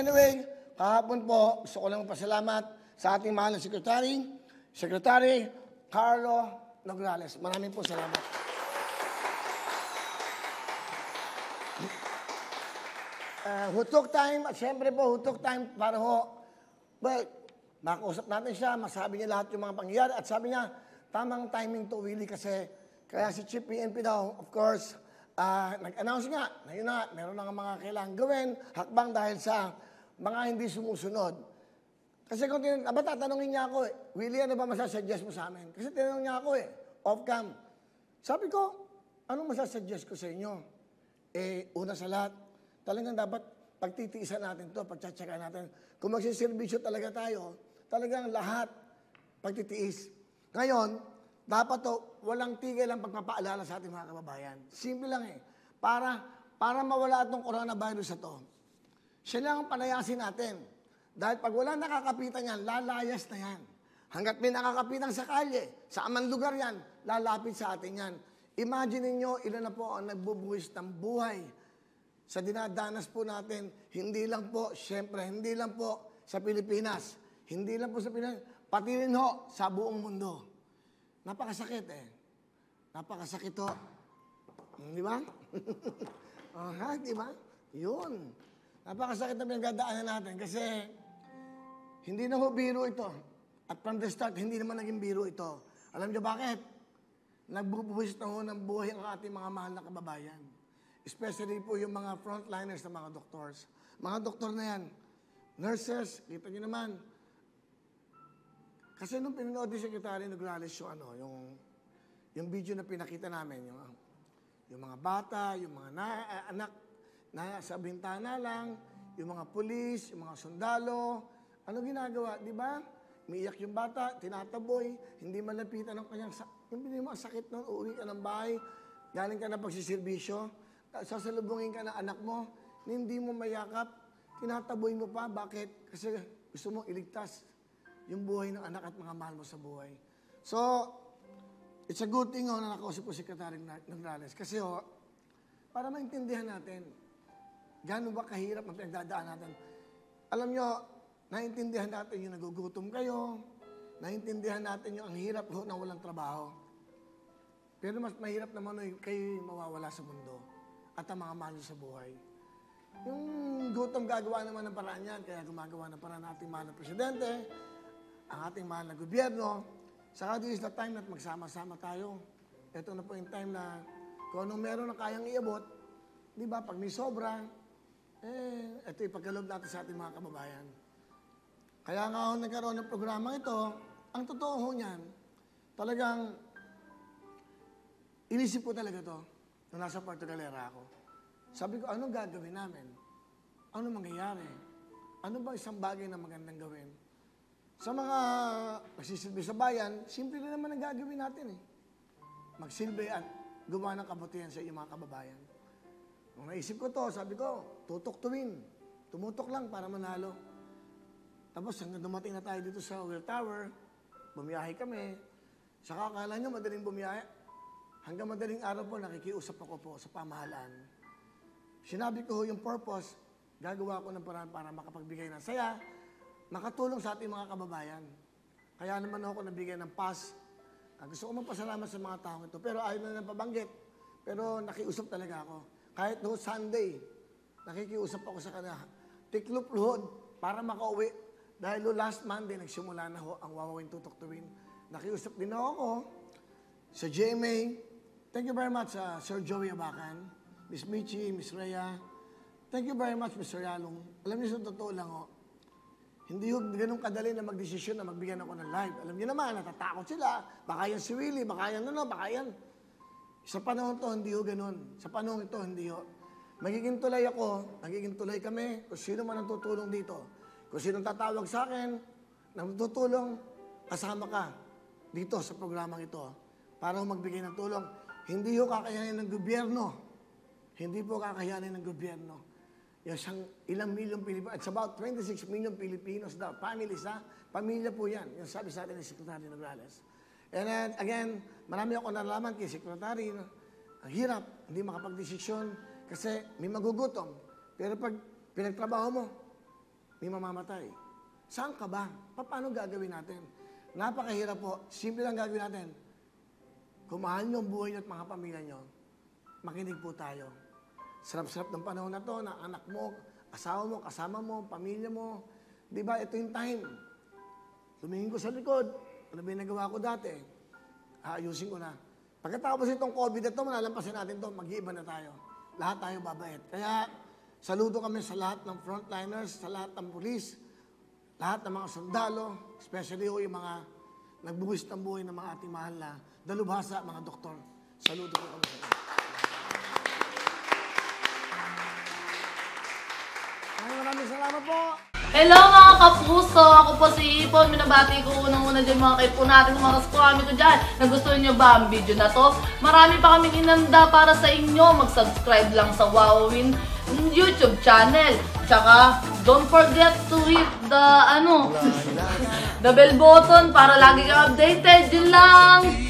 Anyway, kahapon po, gusto ko lang magpasalamat sa ating mahal na Secretary Carlo Nograles. Maraming po salamat. Who took time, at syempre po, who took time para makausap natin siya, masabi niya lahat yung mga pangyayari, at sabi niya, tamang timing to, Willie, kasi kaya si Chief PNP daw, of course, nag-announce nga, na yun na, meron na mga kailangang gawin, hakbang dahil sa mga hindi sumusunod. Kasi kung tatanungin niya ako, Willie, ano ba masasuggest mo sa amin? Kasi tinanong niya ako off-cam. Sabi ko, anong masasuggest ko sa inyo? Una sa lahat, talagang dapat pagtitiisan natin to, pagtsatsagaan natin. Kung magsiservisyo talaga tayo, talagang lahat pagtitiis. Ngayon, dapat to, walang tigil ang pagpapaalala sa ating mga kababayan. Simple lang para mawala itong coronavirus na to. Siya lang ang palayasin natin. Dahil pag wala nakakapitan yan, lalayas na yan. Hanggat may nakakapitan sa kalye, sa amang lugar yan, lalapit sa atin yan. Imagine niyo ilan na po ang nagbubuwis ng buhay sa dinadanas po natin. Hindi lang po, syempre, hindi lang po sa Pilipinas. Hindi lang po sa Pilipinas, pati rin ho sa buong mundo. Napakasakit Napakasakit ho. Di ba? Di ba? Yun. Napakasakit na pinagdadaanan natin kasi hindi na ho biro ito. At from the start, hindi naman naging biro ito. Alam niyo bakit? Nagbubuwis na ho ng buhay ang ating mga mahal na kababayan. Especially po yung mga frontliners na mga doctors. Mga doktor na yan, nurses, kita niyo naman. Kasi nung pinanood ni Secretary Nograles yung video na pinakita namin, yung mga bata, yung mga anak na sa bintana lang, yung mga pulis, yung mga sundalo, ano ginagawa, di ba? Umiiyak yung bata, tinataboy, hindi malapitan ng kanyang, yung pinili mo, ang sakit nun, uuwi ka ng bahay, galing ka na pagsiservisyo, sasalubungin ka ng anak mo, hindi mo mayakap, tinataboy mo pa, bakit? Kasi gusto mo iligtas yung buhay ng anak at mga mahal mo sa buhay. So, it's a good thing na nakausap ko si Secretary Nograles kasi para maintindihan natin, gaano ba kahirap ang pinagdadaan natin. Alam nyo, naiintindihan natin yung nagugutom kayo, naiintindihan natin yung ang hirap na walang trabaho. Pero mas mahirap naman kayo mawawala sa mundo at ang mga mahal sa buhay. Yung gutom gagawa naman ng paraan yan, kaya gumagawa ng paraan ng ating mahal na presidente, ang ating mahal na gobyerno. Saka this is the time na magsama-sama tayo. Ito na po yung time na kung anong meron na kayang iabot, di ba, pag may sobra, ito ipagkaloob natin sa ating mga kababayan. Kaya nga nagkaroon ng programa ito, ang totoo ho niyan, talagang inisip ko talaga to nung nasa Puerto Galera ako. Sabi ko, anong gagawin namin? Ano mangyayari? Ano ba isang bagay na magandang gawin? Sa mga nagsisilbi sa bayan, simple na naman ang gagawin natin Magsilbi at gumawa ng kabutihan sa iyong mga kababayan. Nung naisip ko to, sabi ko, tutok to win. Tumutok lang para manalo. Tapos hanggang dumating na tayo dito sa Will Tower, bumiyahe kami. Saka akala nyo madaling bumiyahe. Hanggang madaling araw po, nakikiusap ako po sa pamahalaan. Sinabi ko yung purpose, gagawa ko ng paraan para makapagbigay ng saya, makatulong sa ating mga kababayan. Kaya naman ako nabigay ng pass. Gusto ko magpasalamat sa mga taong ito. Pero ayaw na lang pabanggit. Pero nakiusap talaga ako. Kahit noong Sunday, nakikiusap ako sa kanila. Tiklop luhod para makauwi. Dahil last Monday, nagsimula na ang Wawawin Tutok Tuwin. Nakiusap din ako sa GMA. Thank you very much, Sir Joey Abacan, Miss Michi, Miss Rhea. Thank you very much, Mr. Yalong. Alam niyo, sa totoo lang hindi ganun kadali na magdesisyon na magbigyan ako ng live. Alam niyo naman, natatakot sila. Baka yan si Willie, baka yan baka yan. Sa panahon to, hindi ganun. Sa panahon ito, hindi Magiging tulay ako, magiging tulay kami, kung sino man ang tutulong dito. Kung sino tatawag sa akin, nang tutulong, kasama ka dito sa programang ito para magbigay ng tulong. Hindi kakayanin ng gobyerno. Hindi po kakayanin ng gobyerno. Yung ilang milyong Pilipino, it's about 26 million Filipinos daw, families pamilya po yan, yung sabi sa atin ni Secretary Nograles. And then, again, marami ako nalaman kay Secretary, ang hirap, hindi makapag-desisyon, kasi may magugutom. Pero pag pinagtrabaho mo, may mamamatay. Saan ka ba? Paano gagawin natin? Napakahirap po. Simple lang gagawin natin. Kung mahal nyo ang buhay nyo at mga pamilya nyo, makinig po tayo. Sarap-sarap ng panahon na to, na anak mo, asawa mo, kasama mo, pamilya mo. Di ba? Ito yung time. Tumingin ko sa likod. Ano ba yung nagawa ko dati? Aayusin ko na. Pagkatapos itong COVID na ito, malalampasin natin ito, mag-iiba na tayo. Lahat tayo babait. Kaya, saludo kami sa lahat ng frontliners, sa lahat ng pulis, lahat ng mga sundalo, especially yung mga nagbuwis ng buhay ng mga ating mahal na dalubhasa, mga doktor. Saludo ko kami sa inyo. Maraming salamat po. Hello mga kapuso! Ako po si Ipon. Minabati ko unang-una dyan mga kaipo natin, mga kaskwami ko dyan. Nagustuhan nyo ba ang video na to? Marami pa kaming inanda para sa inyo. Mag-subscribe lang sa Wowin YouTube channel. Tsaka, don't forget to hit the, the bell button para lagi kang updated. Yun lang!